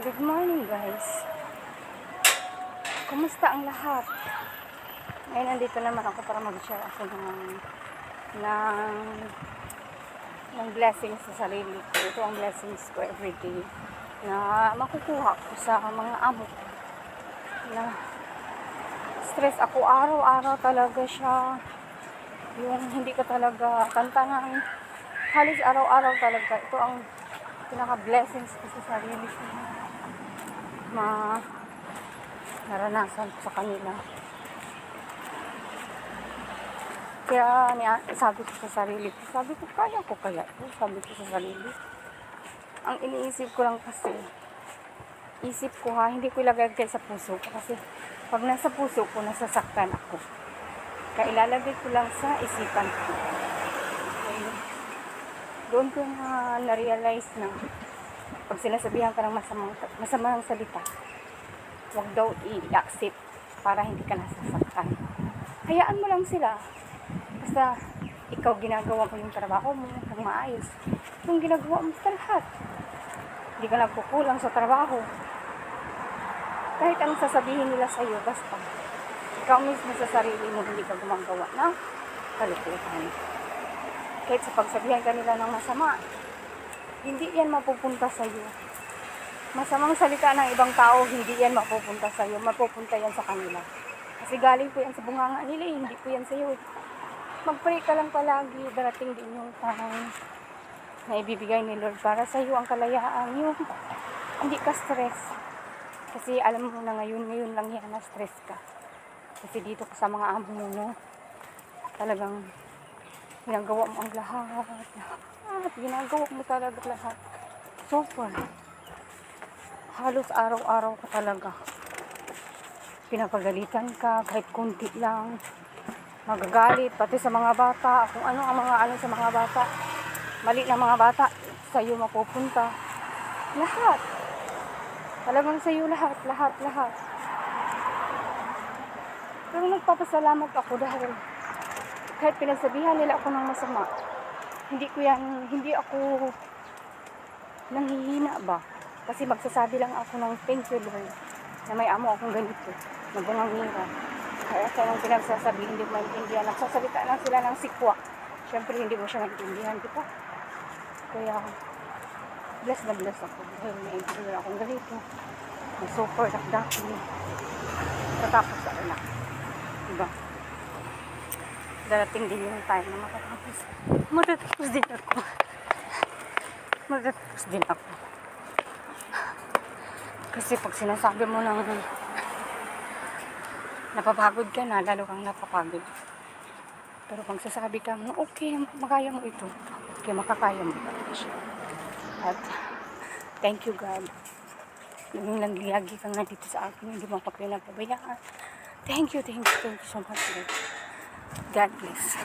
Good morning guys. Kumusta ang lahat? Ngayon nandito naman ako para mag-share ako ng blessings sa sarili ko. Ito ang blessings ko everyday na makukuha ko sa mga amo ko. Na stress ako araw-araw talaga siya. Yung hindi ka talaga tantangan. Halos araw-araw talaga. Ito ang pinaka-blessings ko sa sarili ko. Naranasan ko sa kanila. Kaya sabi ko sa sarili ko, kaya ko kaya ito? Sabi ko sa sarili. Ang iniisip ko lang kasi, isip ko hindi ko ilagay sa puso ko kasi pag nasa puso ko, nasasaktan ako. Kaya ilalagay ko lang sa isipan ko. Okay. Doon ko na-realize na pag sinasabihan ka ng masamang salita, huwag daw i-accept para hindi ka nasasaktan. Hayaan mo lang sila. Basta ikaw ginagawa mo yung trabaho mo ng maayos. Yung ginagawa mo sa lahat. Hindi ka nagkukulang sa trabaho. Kahit anong sasabihin nila sa iyo, basta ikaw mismo sa sarili mo hindi ka gumagawa ng kalukuhan. Kahit sa pagsabihan ka nila ng masama, hindi yan mapupunta sa iyo. Masamang salita ng ibang tao, hindi yan mapupunta sa iyo. Mapupunta yan sa kanila. Kasi galing po yan sa bunganga nila, hindi po yan sa iyo. Mag-pray ka lang palagi, darating din yung time na ibibigay ni Lord para sa iyo ang kalayaan, yung hindi ka stress. Kasi alam mo na ngayon lang yan na stress ka. Kasi dito ka sa mga amo mo, no? Talagang ginagawa mo ang lahat. Ginagawa mo talaga lahat. Super. Halos araw-araw ka talaga. Pinapagalitan ka, kahit kunti lang. Magagalit, pati sa mga bata. Kung ano ang mga sa mga bata. Mali na mga bata, sa iyo mapupunta. Lahat. Talagang sa iyo lahat. Pero nagpapasalamat ako dahil kahit pinagsabihan nila ako ng masama, hindi ako nanghihina ba? Kasi magsasabi lang ako ng thank you Lord na may amo akong ganito, nabungangira. Kaya nung pinagsasabi, hindi mo maintindihan. Nagsasalita lang sila ng sikwa. Siyempre, hindi mo siya maintindihan, di ba? Kaya, bless na bless ako. Dahil maintindihan akong ganito. May super dakdaki. Tatapos sa anak. Diba? Darating din yung time na makatapos. Matatapos din ako. Kasi pag sinasabi mo ng napapagod ka na, lalo kang napapagod. Pero pag sasabi ka, okay, makaya mo ito. Okay, makakaya mo ito. At thank you God. Naging langliyagi ka nga dito sa akin, hindi mo pa pinapabayaan. Thank you so much Lord. God bless.